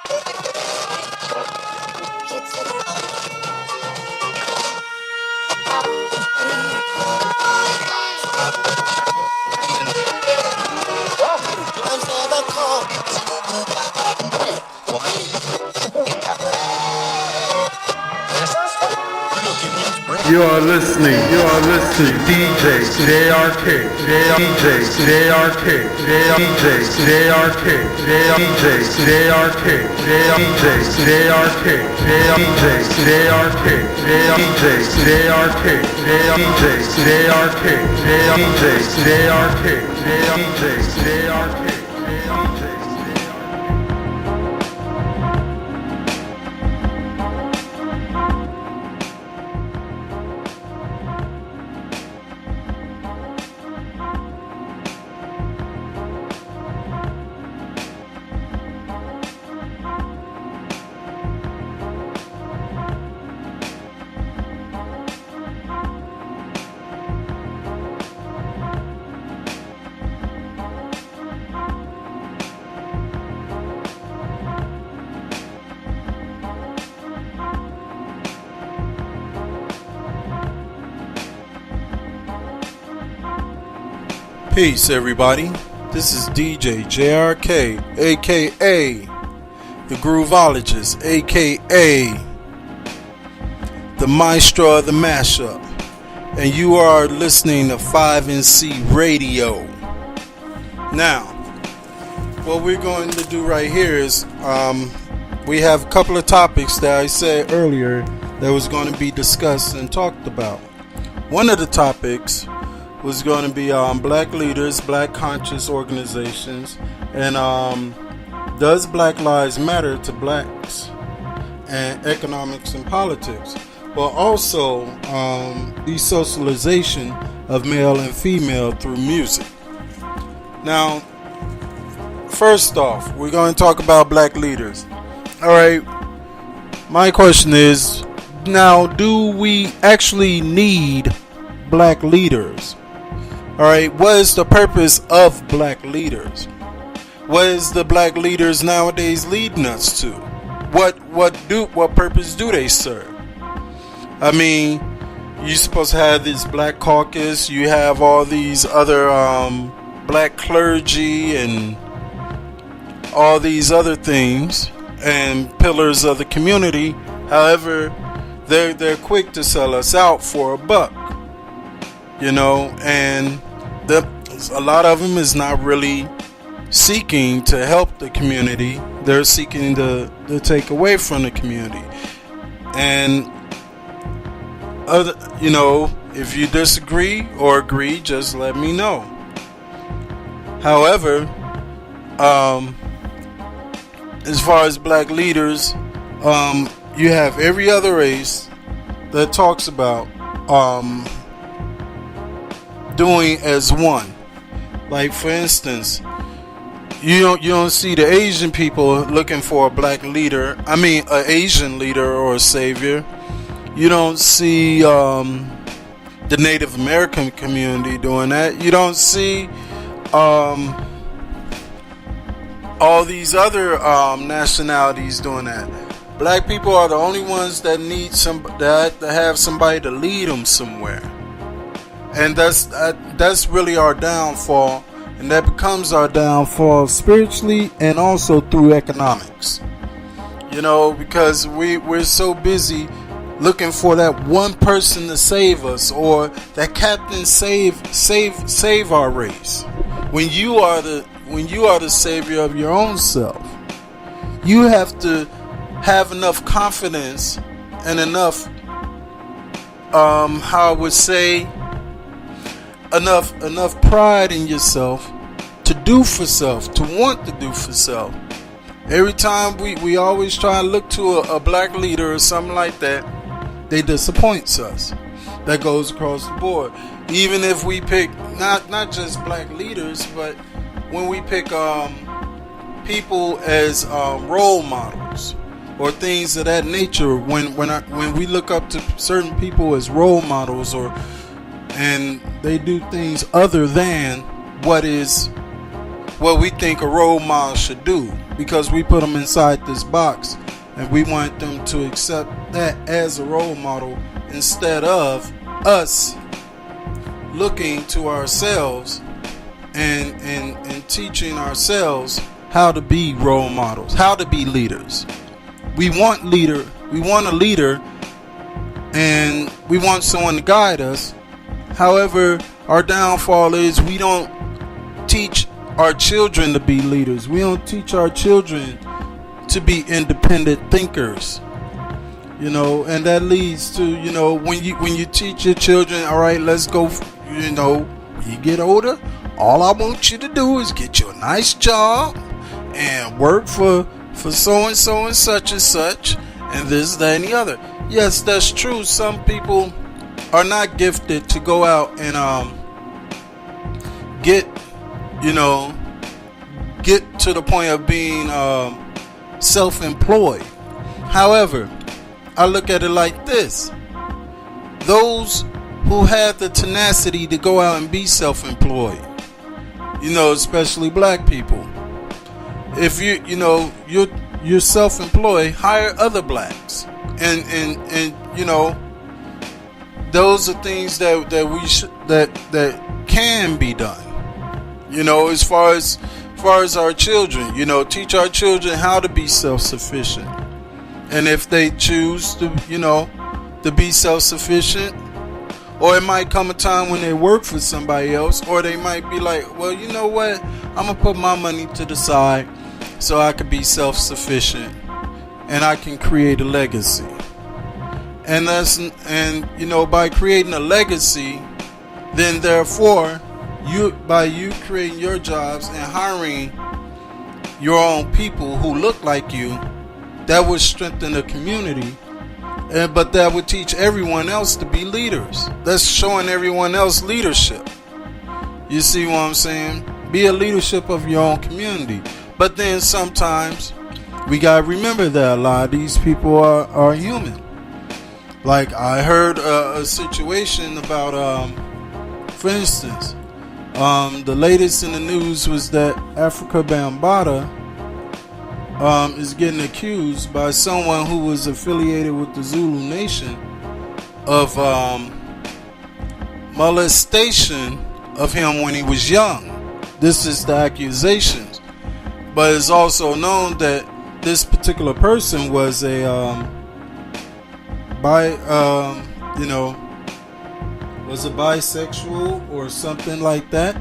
You are listening DJ JRK, DJ JRK, DJ JRK, DJ JRK, DJ JRK, DJ JRK, DJ JRK, DJ JRK, DJ JRK, DJ JRK. Peace, everybody. This is DJ JRK, aka the Groovologist, aka the Maestro of the Mashup, and you are listening to 5NC Radio. Now, what we're going to do right here is we have a couple of topics that I said earlier that was going to be discussed and talked about. One of the topics was going to be black leaders, black conscious organizations, and does Black Lives Matter to blacks, and economics and politics, but also desocialization of male and female through music. Now, first off, we're going to talk about black leaders. Alright, my question is, now, do we actually need black leaders? Alright, what is the purpose of black leaders? What is the black leaders nowadays leading us to? What purpose do they serve? I mean, you're supposed to have this black caucus, you have all these other black clergy and all these other things and pillars of the community. However, they're quick to sell us out for a buck, you know, and a lot of them is not really seeking to help the community. They're seeking to take away from the community. And you know, if you disagree or agree, just let me know. However, as far as black leaders, you have every other race that talks about doing as one. Like, for instance, you don't see the Asian people looking for a black leader. I mean, an Asian leader or a savior. You don't see the Native American community doing that. You don't see all these other nationalities doing that. Black people are the only ones that need to have somebody to lead them somewhere. And that's really our downfall, and that becomes our downfall spiritually and also through economics. You know, because we're so busy looking for that one person to save us, or that captain save our race. When you are the savior of your own self, you have to have enough confidence and enough how I would say, enough pride in yourself to do for self, to want to do for self. Every time we always try to look to a black leader or something like that, they disappoints us. That goes across the board. Even if we pick not just black leaders, but when we pick people as role models or things of that nature, when we look up to certain people as role models, and they do things other than what we think a role model should do. because we put them inside this box, and we want them to accept that as a role model instead of us looking to ourselves and teaching ourselves how to be role models, how to be leaders. We want a leader, and we want someone to guide us. However, our downfall is we don't teach our children to be leaders. We don't teach our children to be independent thinkers. And that leads to, when you teach your children, all right, let's go, when you get older, all I want you to do is get you a nice job and work for so-and-so and such and such, and this, that, and the other. Yes, that's true. Some people are not gifted to go out and get to the point of being self-employed. However, I look at it like this: those who have the tenacity to go out and be self-employed, especially black people. If you're self-employed, hire other blacks, and those are things that can be done. As far as our children, teach our children how to be self-sufficient. And if they choose to be self-sufficient, or it might come a time when they work for somebody else, or they might be like, well, you know what, I'm gonna put my money to the side so I can be self-sufficient and I can create a legacy. And by creating a legacy, then therefore by you creating your jobs and hiring your own people who look like you, that would strengthen the community, but that would teach everyone else to be leaders. That's showing everyone else leadership. You see what I'm saying? Be a leadership of your own community. But then sometimes we gotta remember that a lot of these people are human. Like I heard a situation about, for instance, the latest in the news was that Africa Bambaataa is getting accused by someone who was affiliated with the Zulu Nation of molestation of him when he was young. This is the accusations. But it's also known that this particular person was a was a bisexual or something like that.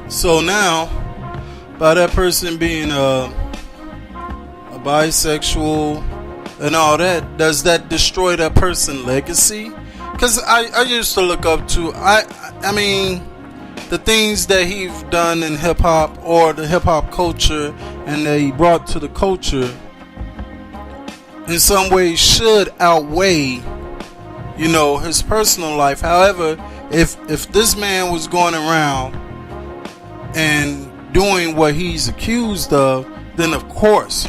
So now, by that person being a bisexual and all that, does that destroy that person's legacy? Because I used to look up to, I mean, the things that he's done in hip hop or the hip hop culture and that he brought to the culture in some ways should outweigh, his personal life. However, if this man was going around and doing what he's accused of, then of course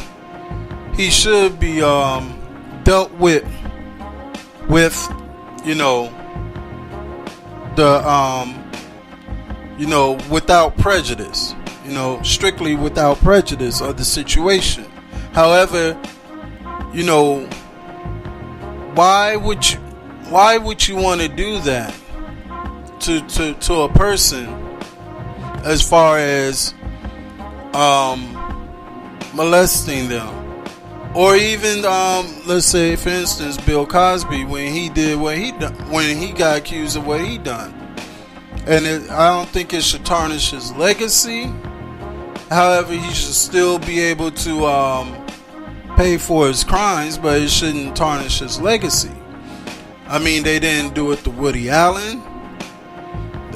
he should be dealt with without prejudice, strictly without prejudice of the situation. However, why would you want to do that to a person, as far as molesting them? Or even, let's say, for instance, Bill Cosby, when he did what he done, when he got accused of what he done, and I don't think it should tarnish his legacy. However, he should still be able to pay for his crimes, but it shouldn't tarnish his legacy. I mean, they didn't do it to Woody Allen.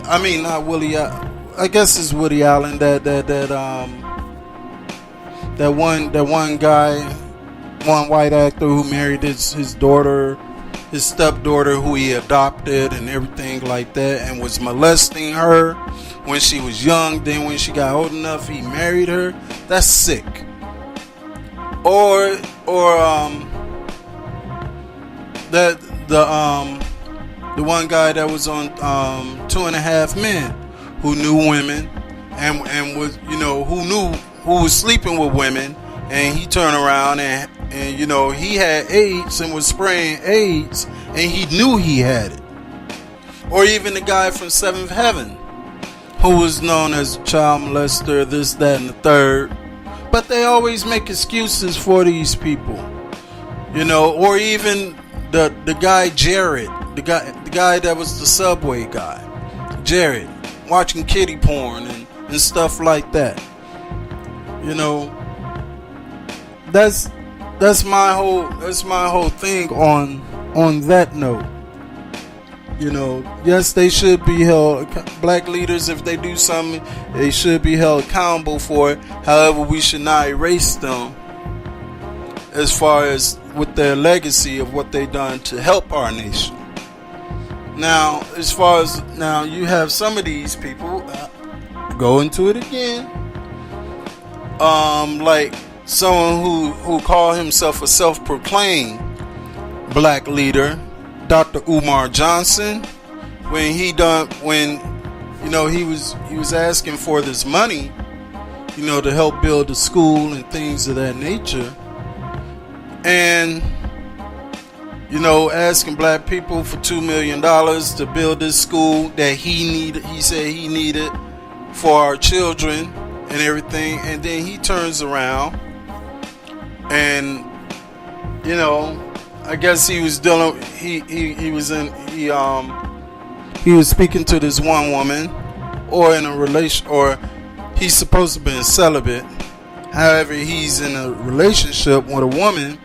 I mean, not Woody. I guess it's Woody Allen. That one guy. One white actor who married his daughter, his stepdaughter, who he adopted and everything like that, and was molesting her when she was young. Then when she got old enough, he married her. That's sick. or that the one guy that was on 2.5 Men, who knew women and was, you know, who was sleeping with women, and he turned around and you know, he had AIDS and was spraying AIDS and he knew he had it. Or even the guy from Seventh Heaven, who was known as a child molester, this, that, and the third. But they always make excuses for these people, you know. Or even the guy Jared, the guy that was the Subway guy, Jared, watching kiddie porn and stuff like that. You know, that's my whole thing on that note. You know, yes, they should be held. Black leaders, if they do something, they should be held accountable for it. However, we should not erase them as far as with their legacy of what they done to help our nation. Now, as far as now, you have some of these people go into it again. Like someone who called himself a self-proclaimed black leader, Dr. Umar Johnson, when you know, he was asking for this money, you know, to help build a school and things of that nature, and you know, asking black people for $2 million to build this school that he said he needed for our children and everything. And then he turns around and, you know, I guess he was dealing. He was speaking to this one woman, or in a relation, or he's supposed to be celibate. However, he's in a relationship with a woman,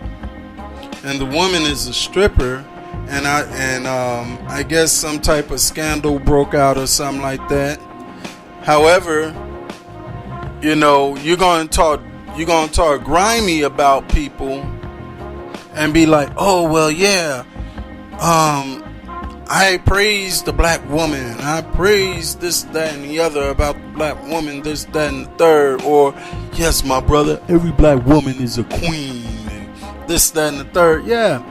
and the woman is a stripper, and I guess some type of scandal broke out or something like that. However, you know, you're gonna talk grimy about people and be like, oh, well, yeah, I praise the black woman, I praise this, that, and the other about the black woman, this, that, and the third. Or, yes, my brother, every black woman is a queen, and this, that, and the third. Yeah,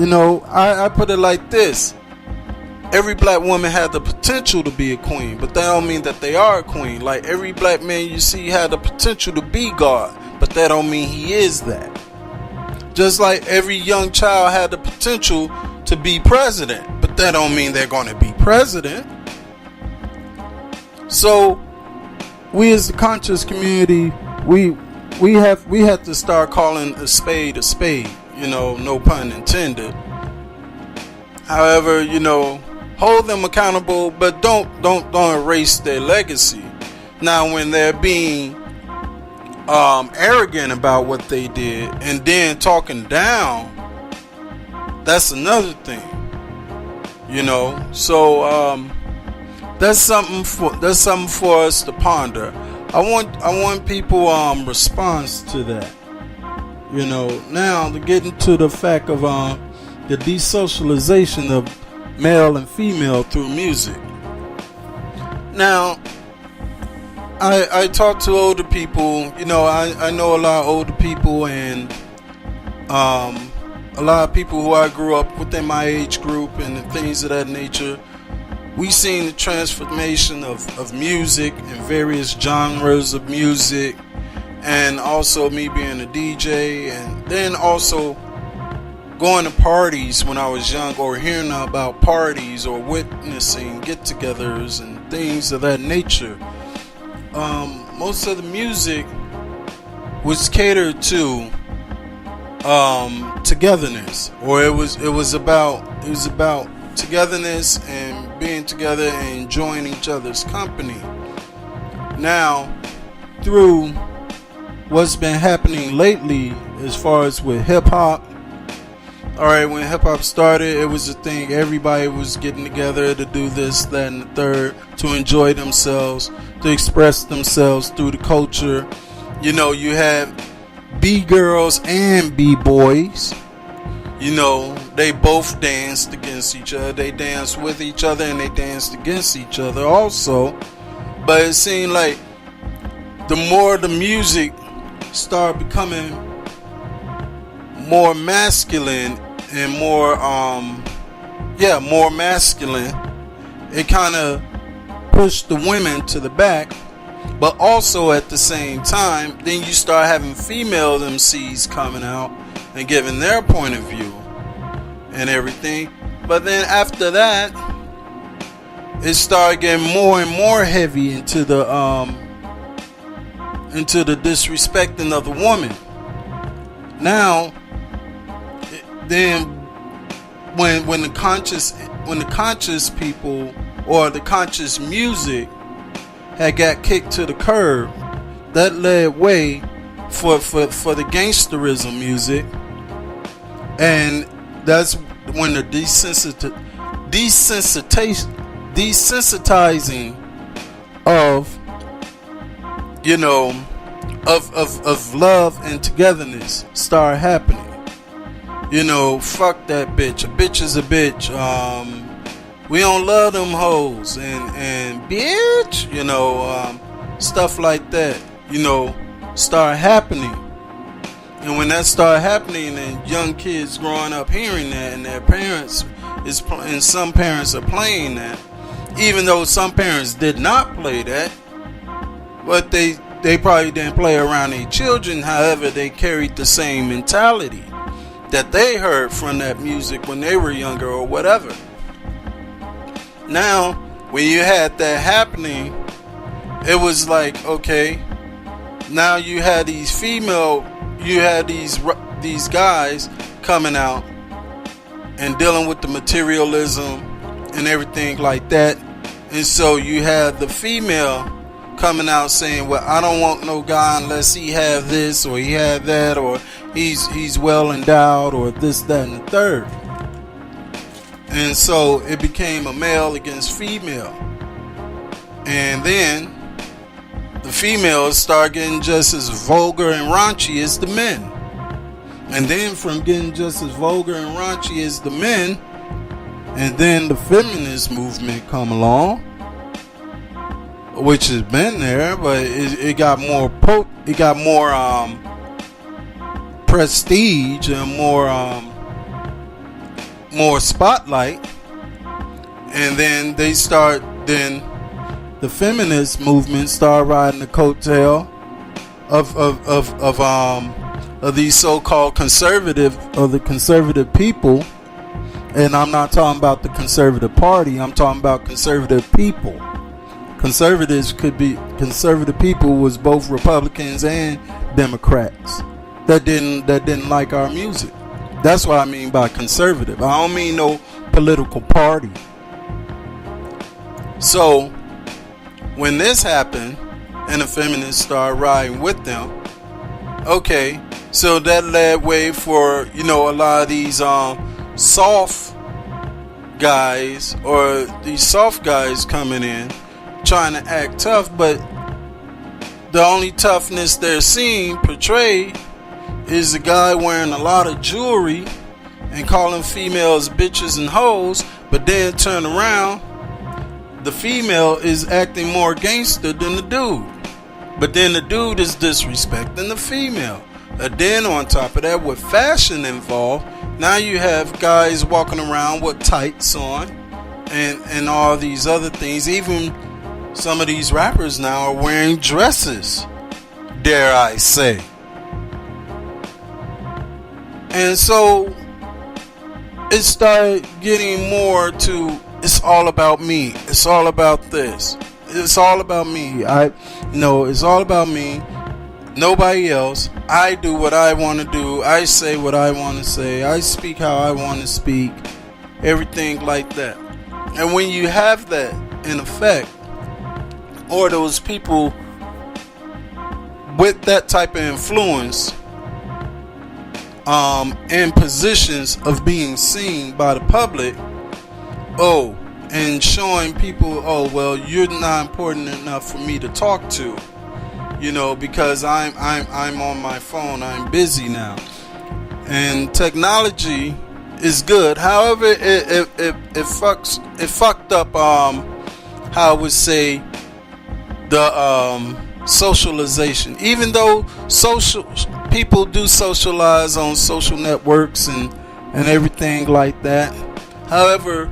you know, I put it like this: every black woman had the potential to be a queen, but that don't mean that they are a queen. Like, every black man you see had the potential to be God, but that don't mean he is that. Just like every young child had the potential to be president, but that don't mean they're going to be president. So we as the conscious community, we have to start calling a spade, you know, no pun intended. However, you know, hold them accountable, but don't erase their legacy. Now, when they're being arrogant about what they did and then talking down, that's another thing, you know. So that's something for us to ponder. I want people response to that, you know. Now, to get into the fact of the desocialization of male and female through music. Now, I talk to older people, you know. I know a lot of older people, and a lot of people who I grew up within my age group and things of that nature. We've seen the transformation of music and various genres of music, and also me being a DJ, and then also going to parties when I was young, or hearing about parties, or witnessing get-togethers and things of that nature. Most of the music was catered to togetherness, or it was about togetherness and being together and enjoying each other's company. Now, through what's been happening lately as far as with hip-hop, alright, when hip-hop started, it was a thing. Everybody was getting together to do this, that, and the third, to enjoy themselves, to express themselves through the culture. You know, you had B-girls and B-boys. You know, they both danced against each other. They danced with each other, and they danced against each other also. But it seemed like the more the music start becoming more masculine and more masculine, it kind of pushed the women to the back. But also at the same time, then you start having female MCs coming out and giving their point of view and everything. But then after that, it started getting more and more heavy into the disrespecting of the woman. Now, then when the conscious people or the conscious music had got kicked to the curb, that led way for the gangsterism music, and that's when the desensitizing of of love and togetherness start happening. Fuck that bitch. A bitch is a bitch. We don't love them hoes and bitch, stuff like that, start happening. And when that start happening, and young kids growing up hearing that, and their parents and some parents are playing that, even though some parents did not play that, but they probably didn't play around their children. However, they carried the same mentality that they heard from that music when they were younger or whatever. Now, when you had that happening, it was like, okay, now you had these guys coming out and dealing with the materialism and everything like that. And so you had the female coming out saying, well, I don't want no guy unless he have this or he have that, or he's well endowed, or this, that, and the third. And so it became a male against female. And then the females start getting just as vulgar and raunchy as the men. And then from getting just as vulgar and raunchy as the men, and then the feminist movement come along, which has been there, but it got more prestige and more spotlight. And then the feminist movement start riding the coattail of these so-called conservative people. And I'm not talking about the conservative party, I'm talking about conservative people. Conservative people was both Republicans and Democrats that didn't like our music. That's what I mean by conservative. I don't mean no political party. So when this happened and the feminists started riding with them, okay, so that led way for a lot of these soft guys, or these soft guys coming in trying to act tough, but the only toughness they're seeing portrayed is a guy wearing a lot of jewelry and calling females bitches and hoes, but then turn around, the female is acting more gangster than the dude, but then the dude is disrespecting the female. And then on top of that, with fashion involved, now you have guys walking around with tights on and all these other things. Even some of these rappers now are wearing dresses, dare I say. And so it started getting more to, it's all about me, it's all about this, it's all about me, it's all about me, nobody else. I do what I want to do, I say what I want to say, I speak how I want to speak, everything like that. And when you have that in effect, or those people with that type of influence in positions of being seen by the public, and showing people, well, you're not important enough for me to talk to, because I'm on my phone, I'm busy now. And technology is good, however it fucked up how I would say the socialization. Even though social people do socialize on social networks and everything like that. However,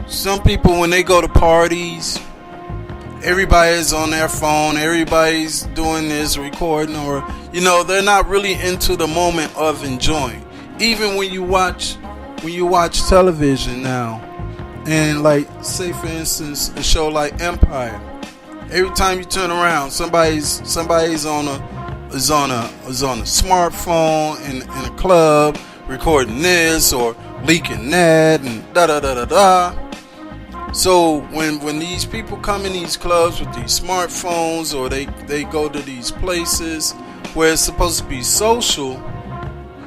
some people, when they go to parties, everybody's on their phone, everybody's doing this, recording, or they're not really into the moment of enjoying. Even when you watch television now, and like, say for instance, a show like Empire, every time you turn around, somebody's on a smartphone in a club, recording this or leaking that, and da da da da da. So when these people come in these clubs with these smartphones, or they go to these places where it's supposed to be social,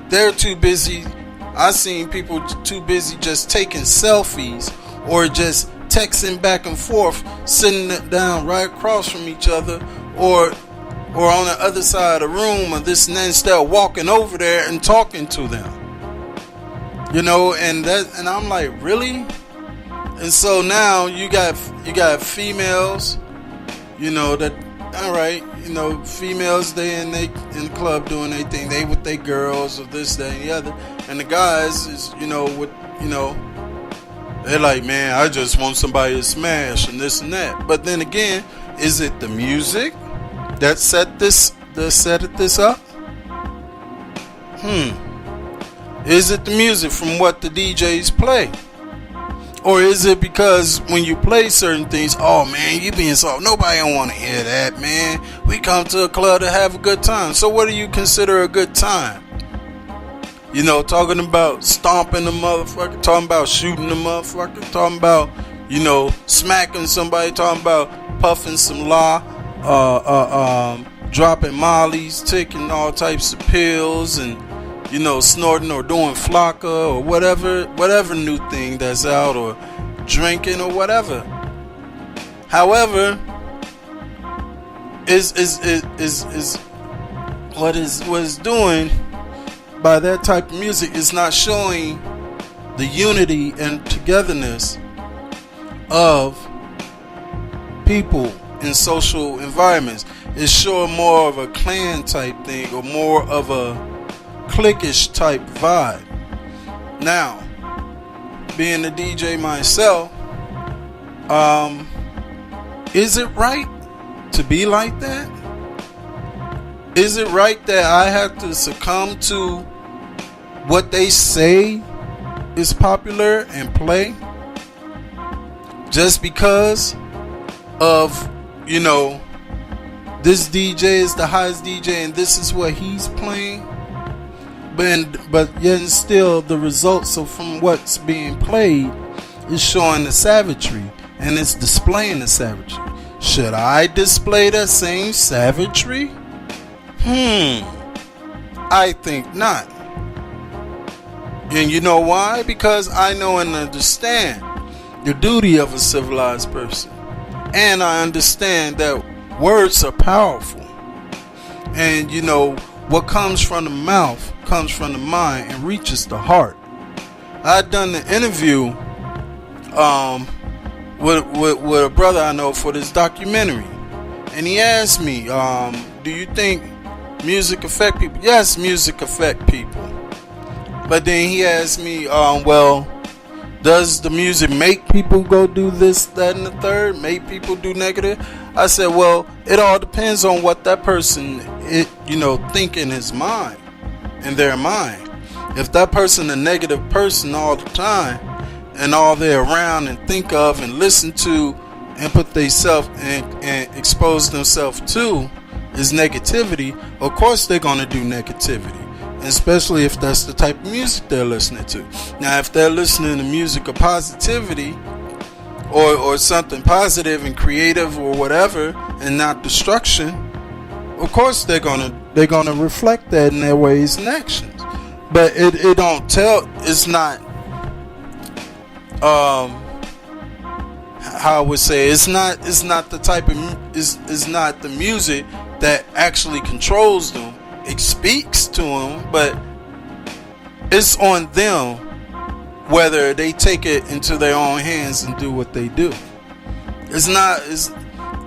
they're too busy. I've seen people too busy just taking selfies or just texting back and forth, sitting down right across from each other, or on the other side of the room, or this and that, instead of walking over there and talking to them. And I'm like, really? And so now you got females, that, all right, females, they in the club doing their thing, they with their girls or this, that, and the other, and the guys is, they're like, man, I just want somebody to smash and this and that. But then again, is it the music that set this up? Is it the music from what the DJs play? Or is it because when you play certain things, oh man, you being soft, nobody don't want to hear that, man. We come to a club to have a good time. So what do you consider a good time? Talking about stomping the motherfucker, talking about shooting the motherfucker, talking about, smacking somebody, talking about puffing some dropping mollies, taking all types of pills, and snorting or doing flocka or whatever new thing that's out, or drinking or whatever. However, is what is doing by that type of music is not showing the unity and togetherness of people in social environments. It's showing more of a clan type thing, or more of a cliquish type vibe. Now, being a DJ myself, is it right to be like that? Is it right that I have to succumb to what they say is popular and play just because of, this DJ is the highest DJ and this is what he's playing? But yet and still, the results of from what's being played is showing the savagery, and it's displaying the savagery. Should I display that same savagery? I think not. And you know why? Because I know and understand the duty of a civilized person, and I understand that words are powerful, and what comes from the mouth comes from the mind and reaches the heart. I done the interview with a brother I know for this documentary, and he asked me, do you think music affect people? Yes, music affect people. But then he asked me, well, does the music make people go do this, that, and the third? Make people do negative? I said, well, it all depends on what that person think in his mind, in their mind. If that person a negative person all the time, and all they're around and think of and listen to and put themselves and expose themselves to is negativity, of course they're going to do negativity. Especially if that's the type of music they're listening to. Now, if they're listening to music of positivity, or something positive and creative or whatever, and not destruction, of course they're gonna reflect that in their ways and actions. But it don't tell. It's not. How I would say, it's not the type of it's not the music that actually controls them. It speaks to them, but it's on them whether they take it into their own hands and do what they do. It's not,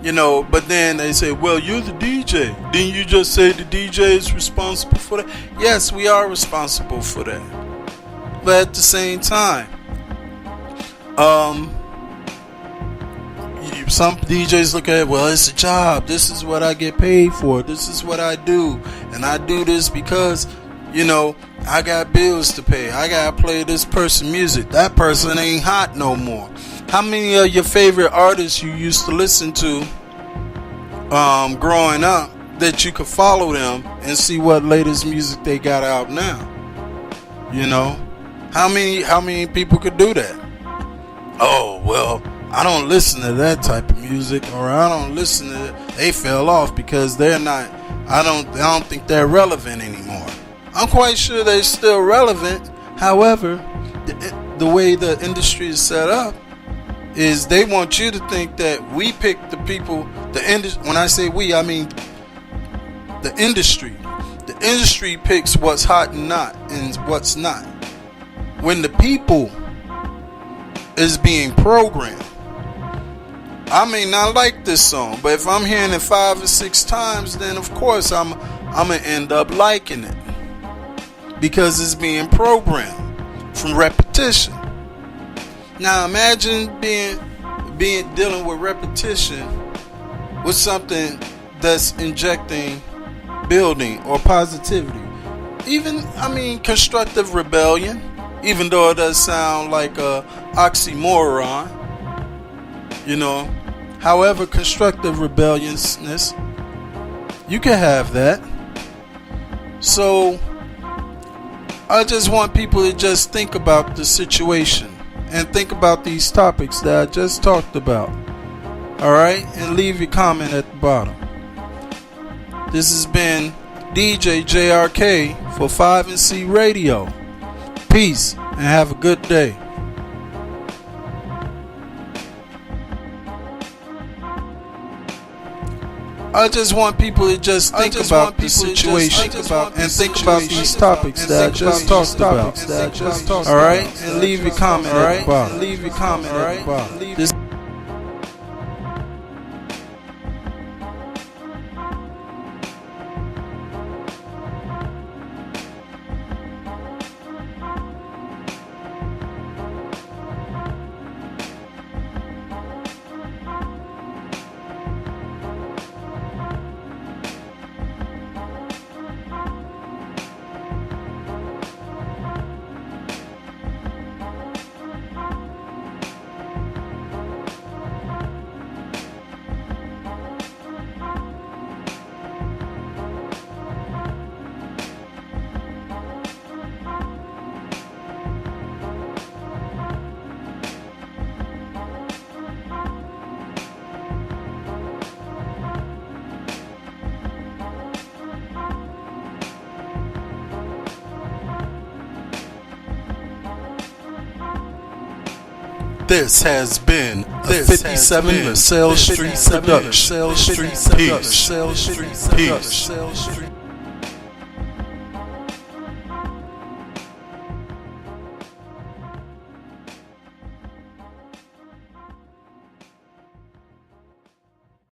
But then they say, well, you're the DJ. Didn't you just say the DJ is responsible for that? Yes, we are responsible for that. But at the same time, some DJs look at it, well, it's a job. This is what I get paid for. This is what I do. And I do this because, I got bills to pay. I got to play this person's music. That person ain't hot no more. How many of your favorite artists you used to listen to growing up that you could follow them and see what latest music they got out now? How many people could do that? Oh, well, I don't listen to that type of music, or I don't listen to it. They fell off because they're not. I don't think they're relevant anymore. I'm quite sure they're still relevant. However, the way the industry is set up is they want you to think that we pick the people. When I say we, I mean the industry. The industry picks what's hot and what's not. When the people is being programmed. I may not like this song, but if I'm hearing it 5 or 6 times, then of course I'm gonna end up liking it because it's being programmed from repetition. Now imagine dealing with repetition with something that's injecting building or positivity. Constructive rebellion, even though it does sound like a oxymoron. However, constructive rebelliousness, you can have that. So I just want people to just think about the situation and think about these topics that I just talked about. Alright? And leave your comment at the bottom. This has been DJ JRK for 5&C Radio. Peace and have a good day. I just want people to just think about the situation and think about these topics that I just talked about. Alright? And leave your comment at the bottom. This This has been a 57 LaSalle Street production. Peace.